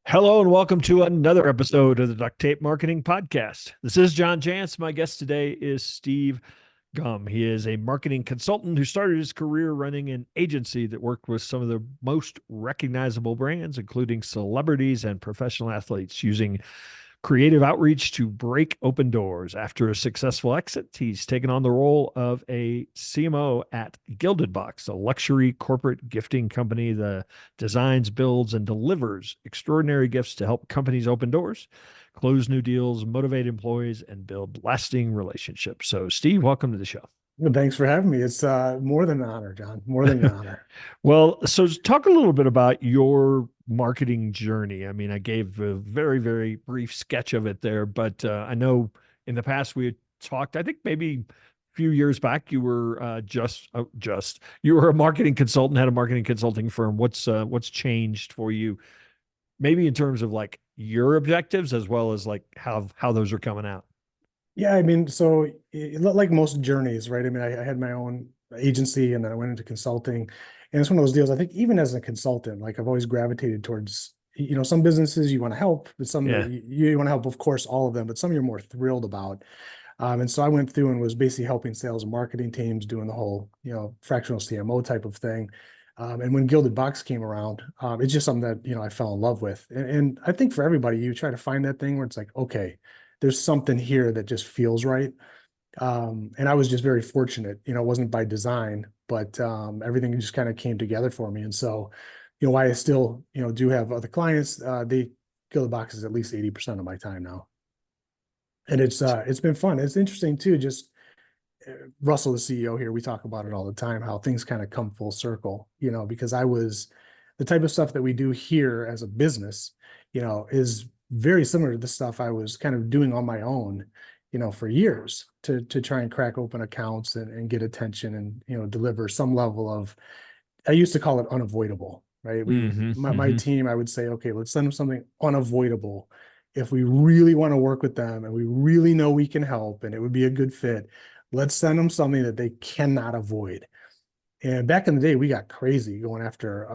Hello and welcome to another episode of the Duct Tape Marketing Podcast. This is John Jantsch. My guest today is Steve Gumm. He is a marketing consultant who started his career running an agency that worked with some of the most recognizable brands, including celebrities and professional athletes, using creative outreach to break open doors. After a successful exit, he's taken on the role of a CMO at Gilded Box, a luxury corporate gifting company that designs, builds, and delivers extraordinary gifts to help companies open doors, close new deals, motivate employees, and build lasting relationships. So, Steve, welcome to the show. Well, thanks for having me. It's more than an honor, John. More than an honor. Well, so talk a little bit about your marketing journey. I mean, I gave a very, very brief sketch of it there, but I know in the past we had talked, I think maybe a few years back, you were you were a marketing consultant, had a marketing consulting firm. What's changed for you, maybe in terms of like your objectives as well as like how those are coming out? Yeah, I mean, so like most journeys, right? I mean, I had my own agency and then I went into consulting. And it's one of those deals, I think even as a consultant, like I've always gravitated towards, some businesses you want to help, but some Yeah. you want to help, of course, all of them, but some you're more thrilled about. And so I went through and was basically helping sales and marketing teams doing the whole, fractional CMO type of thing. And when Gilded Box came around, it's just something that, I fell in love with. And I think for everybody, you try to find that thing where it's like, okay, there's something here that just feels right. And I was just very fortunate, it wasn't by design, but everything just kind of came together for me. And so, why I still, do have other clients, they Gilded Box is at least 80% of my time now. And it's been fun. It's interesting too, just Russell, the CEO here, we talk about it all the time, how things kind of come full circle, because I was the type of stuff that we do here as a business, is very similar to the stuff I was kind of doing on my own, for years to try and crack open accounts and get attention and, deliver some level of, I used to call it unavoidable, right? Mm-hmm, My mm-hmm. team, I would say, okay, let's send them something unavoidable. If we really want to work with them and we really know we can help and it would be a good fit, let's send them something that they cannot avoid. And back in the day, we got crazy going after,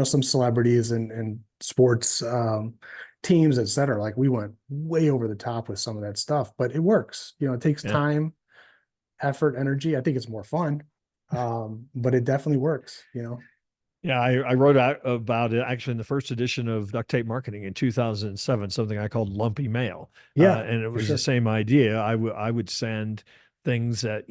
some celebrities and sports teams, et cetera. Like we went way over the top with some of that stuff, but it works. It takes Yeah. time, effort, energy. I think it's more fun, but it definitely works. Yeah, I wrote out about it actually in the first edition of Duct Tape Marketing in 2007, something I called lumpy mail. Yeah, And it for was the sure. same idea. I would send things that,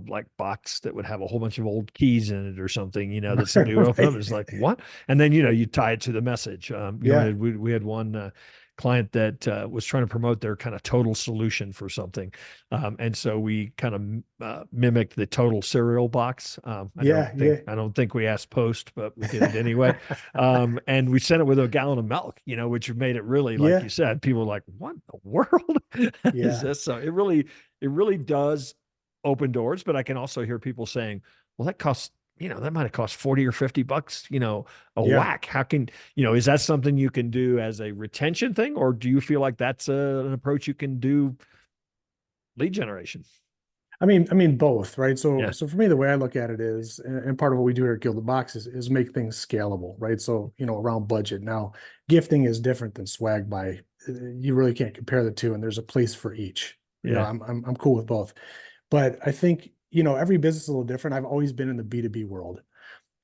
like box that would have a whole bunch of old keys in it or something, that somebody would open up. It's Right. like, what? And then, you tie it to the message. Yeah. We had one client that was trying to promote their kind of total solution for something. And so we kind of mimicked the total cereal box. Yeah. Yeah. I don't think we asked Post, but we did it anyway. And we sent it with a gallon of milk, which made it really, like Yeah. you said, people were like, what in the world is Yeah. this? So it really does open doors, but I can also hear people saying, well, that costs, that might have cost 40 or 50 bucks, a Yeah. whack. How can, is that something you can do as a retention thing? Or do you feel like that's an approach you can do lead generation? I mean both, right? So Yeah. so for me, the way I look at it is, and part of what we do here at Gilded Box is make things scalable, right? So, around budget. Now, gifting is different than swag buy. You really can't compare the two, and there's a place for each. Yeah. I'm cool with both. But I think, every business is a little different. I've always been in the B2B world.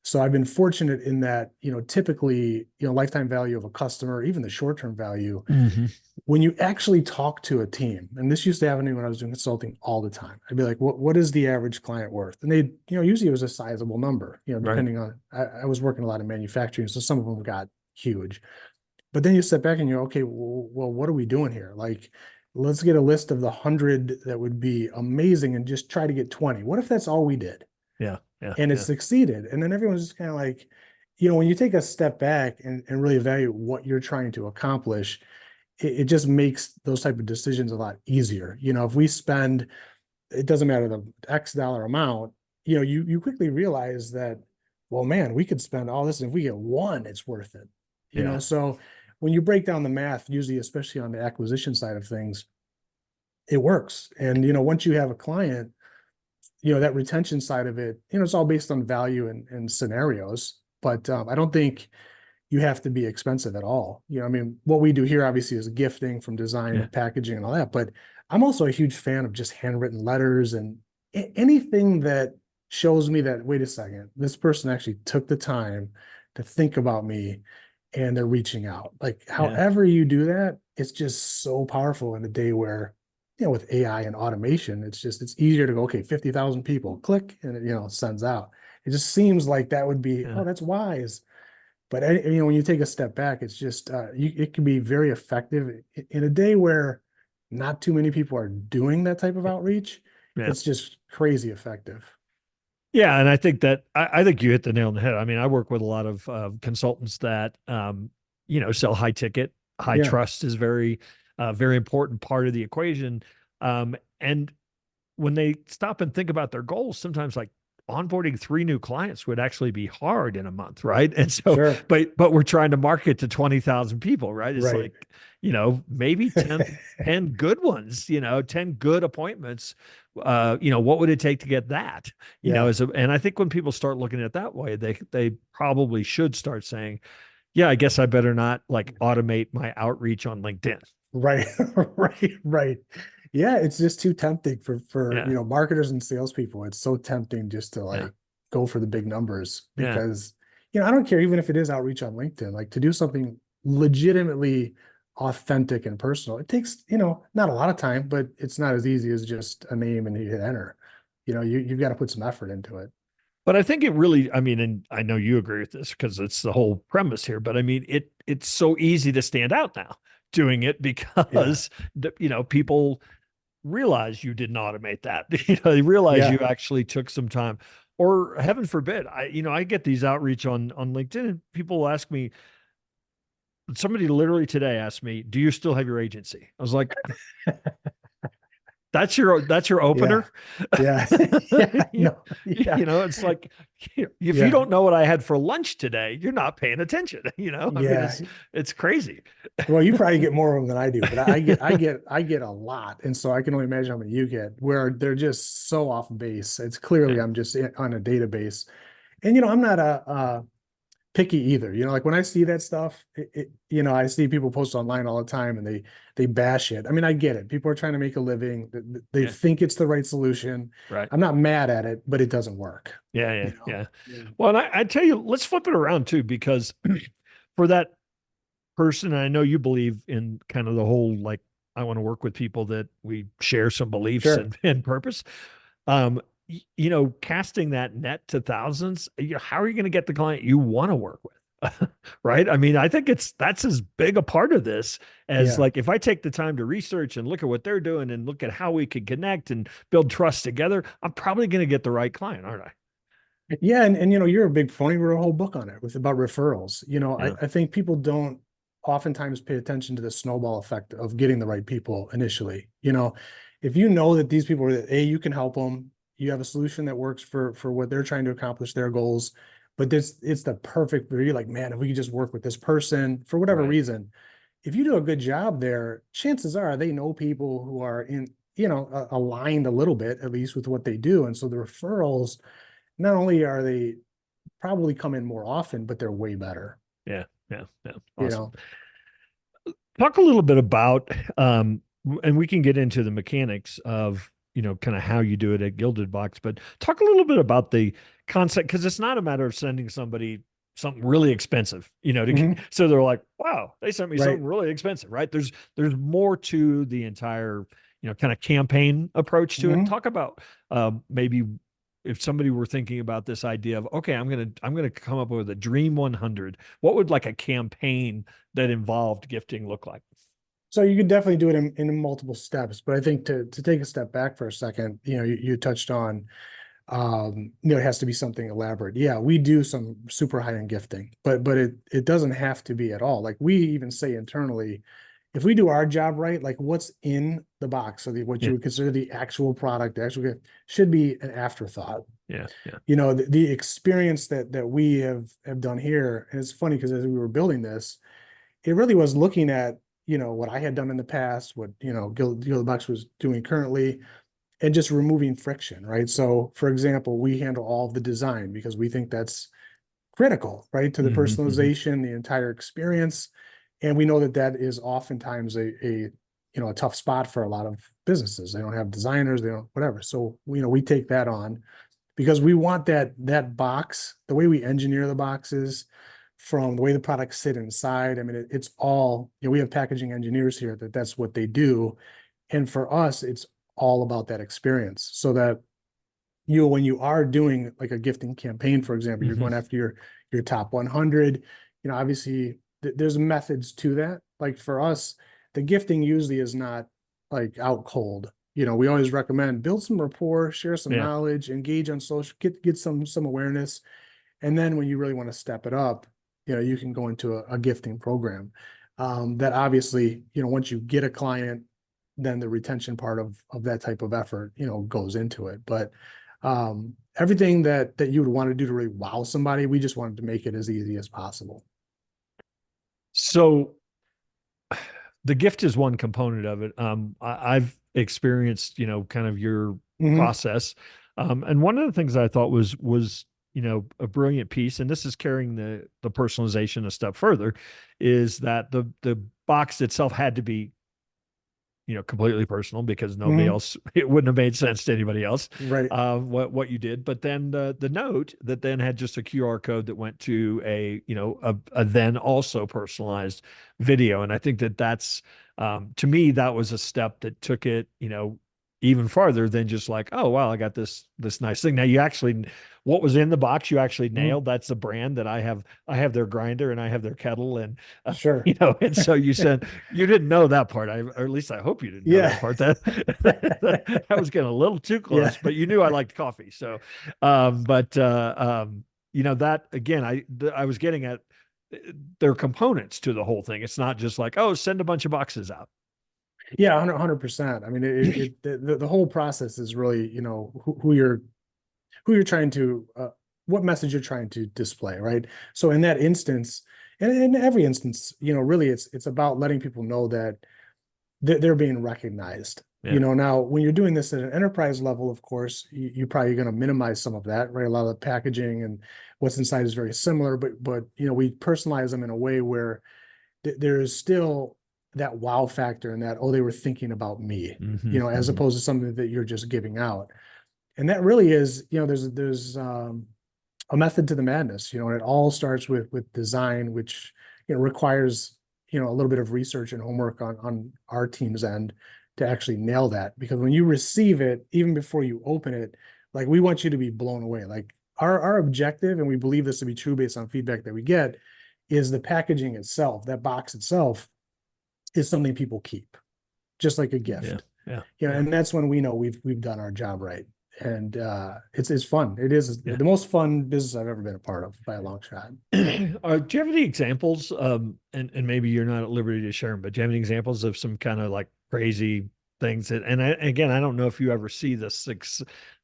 So I've been fortunate in that, typically, lifetime value of a customer, even the short-term value, Hmm. when you actually talk to a team, and this used to happen to me when I was doing consulting all the time. I'd be like, what is the average client worth? And they, usually it was a sizable number, Right. depending on, I was working a lot in manufacturing. So some of them got huge, but then you step back and you're, okay, well, what are we doing here? Like, let's get a list of the 100 that would be amazing and just try to get 20. What if that's all we did? Yeah. Yeah. And it Yeah. succeeded. And then everyone's just kind of like, when you take a step back and really evaluate what you're trying to accomplish, it just makes those type of decisions a lot easier. If we spend, it doesn't matter the X dollar amount, you quickly realize that, well, man, we could spend all this, and if we get one, it's worth it. Yeah. So when you break down the math, usually, especially on the acquisition side of things, it works. And, once you have a client, that retention side of it, it's all based on value and scenarios. But I don't think, you have to be expensive at all. I mean, what we do here obviously is gifting from design Yeah. and packaging and all that, but I'm also a huge fan of just handwritten letters and anything that shows me that, wait a second, this person actually took the time to think about me and they're reaching out. Like, Yeah. however you do that, it's just so powerful in a day where, with AI and automation, it's easier to go, okay, 50,000 people, click, and it sends out. It just seems like that would be, Yeah. oh, that's wise. But when you take a step back, it's just it can be very effective in a day where not too many people are doing that type of outreach. Yeah. It's just crazy effective. Yeah, and I think that I think you hit the nail on the head. I mean, I work with a lot of consultants that sell high ticket. High Yeah, trust is very important part of the equation. And when they stop and think about their goals, sometimes like onboarding 3 new clients would actually be hard in a month, right? And so, sure. but we're trying to market to 20,000 people, right? It's Right. like, maybe 10 good ones, 10 good appointments. What would it take to get that? Yeah. And I think when people start looking at it that way, they probably should start saying, yeah, I guess I better not like automate my outreach on LinkedIn. Right. Right. Right. Yeah, it's just too tempting for Yeah. marketers and salespeople. It's so tempting just to Yeah. like go for the big numbers Yeah. because I don't care even if it is outreach on LinkedIn, like to do something legitimately authentic and personal. It takes, not a lot of time, but it's not as easy as just a name and you hit enter. You've got to put some effort into it. But I think it really, I mean, and I know you agree with this because it's the whole premise here, but I mean, it's so easy to stand out now doing it Yeah. because people realize you didn't automate that. They realize you Yeah. actually took some time. Or heaven forbid, I get these outreach on LinkedIn and people will ask me, somebody literally today asked me, "Do you still have your agency?" I was like, that's your Yeah. opener. Yeah. Yeah. you, No. Yeah. it's like if you Yeah. don't know what I had for lunch today, you're not paying attention. I mean, Yeah. it's crazy. Well, you probably get more of them than I do, but I get a lot, and so I can only imagine how many you get. Where they're just so off base. It's clearly Yeah, I'm just on a database, and I'm not a picky either. Like when I see that stuff, I see people post online all the time, and they bash it. I mean, I get it. People are trying to make a living. They yeah, think it's the right solution. right. I'm not mad at it, but it doesn't work. Yeah, yeah, You know. yeah. Yeah. Well, and I tell you, let's flip it around too, because for that person, and I know you believe in kind of the whole like I want to work with people that we share some beliefs Sure. and purpose. Casting that net to thousands, how are you going to get the client you want to work with? Right. I mean, I think that's as big a part of this as Yeah. like if I take the time to research and look at what they're doing and look at how we can connect and build trust together, I'm probably going to get the right client, aren't I? Yeah, and you're a big phone. You wrote a whole book on it with about referrals. Yeah. I think people don't oftentimes pay attention to the snowball effect of getting the right people initially. If you know that these people are you can help them, you have a solution that works for what they're trying to accomplish their goals, but this it's the perfect for you. Like, man, if we could just work with this person for whatever Right. reason, if you do a good job there, chances are they know people who are in aligned a little bit at least with what they do, and so the referrals not only are they probably come in more often, but they're way better. Yeah. Yeah. Yeah. You Awesome. know, Talk a little bit about, and we can get into the mechanics of, kind of how you do it at Gilded Box, but talk a little bit about the concept because it's not a matter of sending somebody something really expensive, Mhm. so they're like, wow, they sent me Right? something really expensive, right? There's more to the entire, kind of campaign approach to it. Mhm. Talk about maybe if somebody were thinking about this idea of, okay, I'm gonna come up with a dream 100. What would like a campaign that involved gifting look like? So you could definitely do it in multiple steps, but I think to take a step back for a second, you touched on, it has to be something elaborate. Yeah, we do some super high end gifting, but it doesn't have to be at all. Like we even say internally, if we do our job right, like what's in the box, so what you Yeah, would consider the actual product, the actual gift, should be an afterthought. yeah, yeah, The experience that we have done here, and it's funny because as we were building this, it really was looking at what I had done in the past, what Gilded Box was doing currently, and just removing friction, right? So for example, we handle all of the design because we think that's critical, right, to the Hmm. Hmm. personalization, the entire experience. And we know that that is oftentimes a tough spot for a lot of businesses. They don't have designers, they don't whatever. So we take that on because we want that box, the way we engineer the boxes, from the way the products sit inside. I mean, it's all, we have packaging engineers here that's what they do. And for us, it's all about that experience, so that when you are doing like a gifting campaign, for example, you're Hmm. going after your top 100, obviously there's methods to that. Like for us, the gifting usually is not like out cold. We always recommend build some rapport, share some Yeah. knowledge, engage on social, get some awareness. And then when you really want to step it up, you can go into a gifting program. That obviously, once you get a client, then the retention part of that type of effort, goes into it. But everything that you would want to do to really wow somebody, we just wanted to make it as easy as possible. So the gift is one component of it. I've experienced, kind of your Mm-hmm. process. And one of the things I thought was, a brilliant piece, and this is carrying the personalization a step further, is that the box itself had to be, completely personal, because nobody Mm-hmm. else, it wouldn't have made sense to anybody else, Right. what you did. But then the note that then had just a QR code that went to a then also personalized video. And I think that's, to me, that was a step that took it, even farther than just like, oh, wow, I got this nice thing. Now you actually, what was in the box, you actually Mm-hmm. nailed. That's the brand that I have their grinder and I have their kettle, and Sure. and so you didn't know that part. Or at least I hope you didn't know Yeah. that part. That was getting a little too Yeah. close, but you knew I liked coffee. So, but that again, I was getting at, there are components to the whole thing. It's not just like, oh, send a bunch of boxes out. Yeah, 100%. I mean, the whole process is really, who you're trying to, what message you're trying to display, right? So in that instance, and in every instance, really it's about letting people know that they're being recognized. Yeah. Now when you're doing this at an enterprise level, of course, you're probably going to minimize some of that, right? A lot of the packaging and what's inside is very similar, but we personalize them in a way where there is still that wow factor, and that, oh, they were thinking about me, Hmm. as Hmm. opposed to something that you're just giving out. And that really is, there's a method to the madness, and it all starts with design, which requires a little bit of research and homework on our team's end to actually nail that. Because when you receive it, even before you open it, like, we want you to be blown away. Like, our objective, and we believe this to be true based on feedback that we get, is the packaging itself, that box itself, is something people keep, just like a Yeah. gift. Yeah. And that's when we know we've done our job right. And it's fun. It is Yeah. the most fun business I've ever been a part of by a long shot. Do you have any examples? And maybe you're not at liberty to share them, but do you have any examples of some kind of like crazy things that, and again, I don't know if you ever see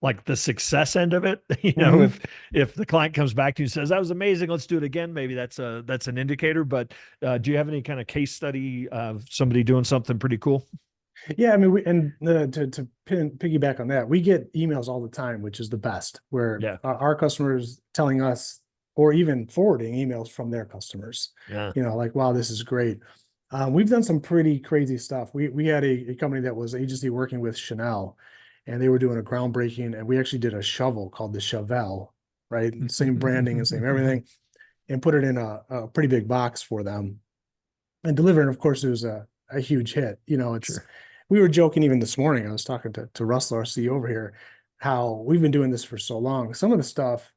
like the success end of it. Mm-hmm. If the client comes back to you and says, that was amazing, let's do it again, maybe that's an indicator. But do you have any kind of case study of somebody doing something pretty cool? Yeah, I mean, to piggyback on that, we get emails all the time, which is the best, where Yeah. our customers telling us, or even forwarding emails from their customers, Yeah. like, wow, this is great. We've done some pretty crazy stuff. We had a company that was agency working with Chanel, and they were doing a groundbreaking, and we actually did a shovel called the Chevelle, right? Same branding and same everything, and put it in a pretty big box for them and deliver. And of course, it was a huge hit. Sure. We were joking even this morning. I was talking to Russell, our CEO over here, how we've been doing this for so long. Some of the stuff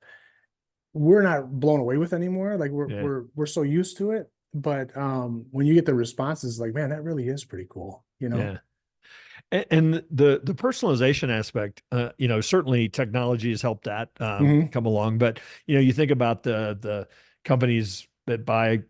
we're not blown away with anymore. Like, we're Yeah. we're we're so used to it. But when you get the responses, like, man, that really is pretty cool. Yeah. And the personalization aspect, certainly technology has helped that Hmm. come along. But you think about the companies that buy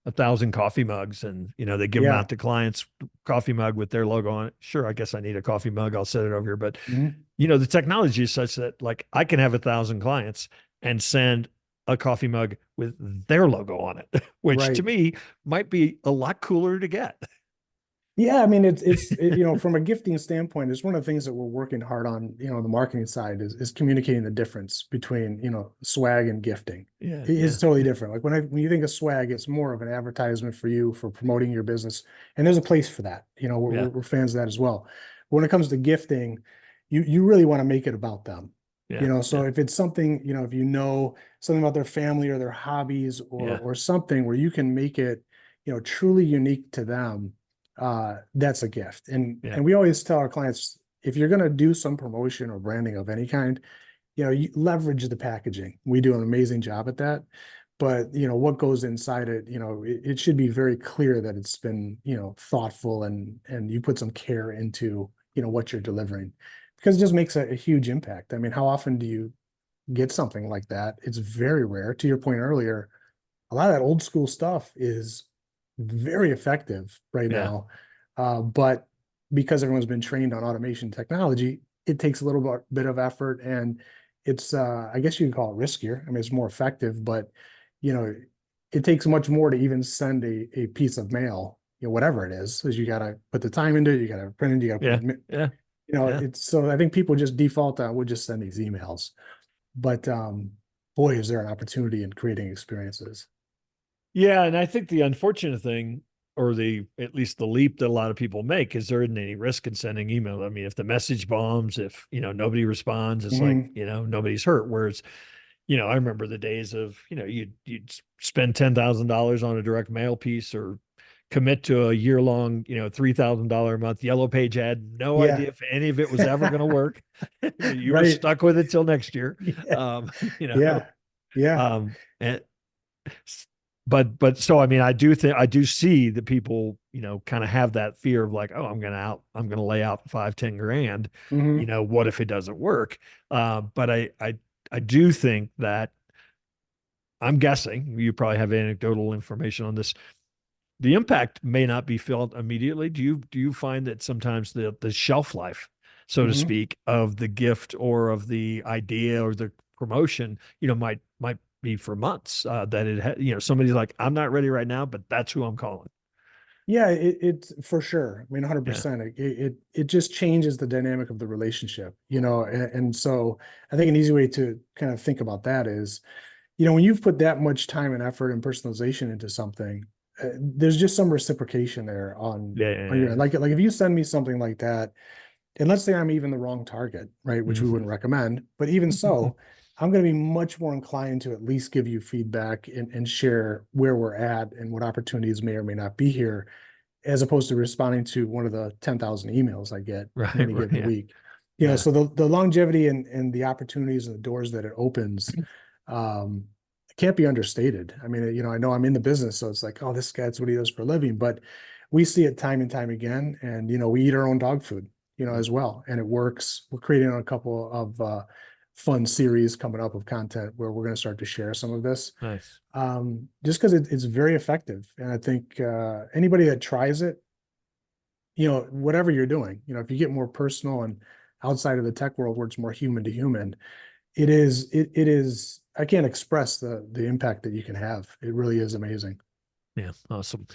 1,000 coffee mugs, and they give them Yeah. out to clients, coffee mug with their logo on it. Sure, I guess I need a coffee mug. I'll set it over here. But Hmm. the technology is such that, like, I can have 1,000 clients and send a coffee mug with their logo on it, which to Right. me might be a lot cooler to get. Yeah, I mean, from a gifting standpoint, it's one of the things that we're working hard on, the marketing side is communicating the difference between, swag and gifting. Yeah, It's yeah, totally different. Like when you think of swag, it's more of an advertisement for you for promoting your business. And there's a place for that. We're, yeah, we're we're fans of that as well. But when it comes to gifting, you really want to make it about them. yeah, So yeah, if it's something, if something about their family or their hobbies or yeah, or something where you can make it, truly unique to them, that's a gift. And yeah, and we always tell our clients, if you're going to do some promotion or branding of any kind, you leverage the packaging. We do an amazing job at that. But what goes inside it, it should be very clear that it's been, thoughtful and you put some care into, what you're delivering, because it just makes a huge impact. I mean, how often do you get something like that? It's very rare. To your point earlier, a lot of that old school stuff is very effective right yeah, now. But because everyone's been trained on automation technology, it takes a little bit of effort, and it's, I guess you can call it riskier. I mean, it's more effective, but you know, it takes much more to even send a piece of mail, whatever it is, because you got to put the time into it, you got to print it, you got to put yeah, it, yeah, yeah. it's so I think people just default on, we'll just send these emails. But boy, is there an opportunity in creating experiences. Yeah, and I think the unfortunate thing, or the at least the leap that a lot of people make, is there isn't any risk in sending email. I mean, if the message bombs, if nobody responds, it's like Mhm. nobody's hurt. Whereas, I remember the days of you'd spend $10,000 on a direct mail piece or commit to a year long $3,000 a month yellow page ad. No Yeah. idea if any of it was ever going to work. You were Right. stuck with it till next year. Yeah. Um, you know, Yeah. Yeah. and but so I mean, I do see that people, kind of have that fear of like, oh, I'm gonna lay out 5, 10 grand. Hmm. What if it doesn't work? But I do think that I'm guessing you probably have anecdotal information on this. The impact may not be felt immediately. Do you find that sometimes the shelf life, so to Hmm. speak, of the gift or of the idea or the promotion, might be for months, that somebody's like, I'm not ready right now, but that's who I'm calling. Yeah, it's for sure. I mean, Yeah. 100%. It just changes the dynamic of the relationship, and so I think an easy way to kind of think about that is, when you've put that much time and effort and personalization into something, there's just some reciprocation there on Yeah. on your end. Yeah. Like if you send me something like that, and let's say I'm even the wrong target, right? Which we Mhm. wouldn't recommend, but even so, I'm going to be much more inclined to at least give you feedback and share where we're at and what opportunities may or may not be here, as opposed to responding to one of the 10,000 emails I get in Right. any Right. given Yeah. week. Yeah. So the longevity and the opportunities and the doors that it opens, um, can't be understated. I mean, I know I'm in the business, so it's like, oh, this guy's what he does for a living, but we see it time and time again. And, we eat our own dog food, Mm. as well. And it works. We're creating a couple of fun series coming up of content where we're going to start to share some of this, Nice. just because it's very effective. And I think anybody that tries it, whatever you're doing, if you get more personal and outside of the tech world where it's more human to human, it is, I can't express the impact that you can have. It really is amazing. Yeah. Awesome.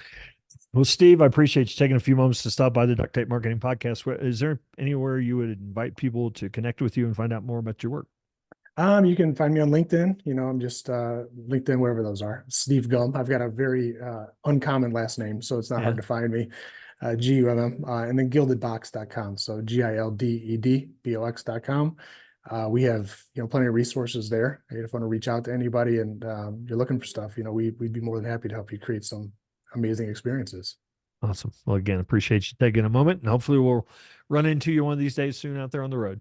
Well, Steve, I appreciate you taking a few moments to stop by the Duct Tape Marketing Podcast. Is there anywhere you would invite people to connect with you and find out more about your work? You can find me on LinkedIn. I'm just LinkedIn, wherever those are. Steve Gumm. I've got a very uncommon last name, so it's not hard Yeah. to find me. Gumm, and then gildedbox.com. So gildedbox.com. We have, plenty of resources there. If you want to reach out to anybody and you're looking for stuff, we'd be more than happy to help you create some amazing experiences. Awesome. Well, again, appreciate you taking a moment, and hopefully we'll run into you one of these days soon out there on the road.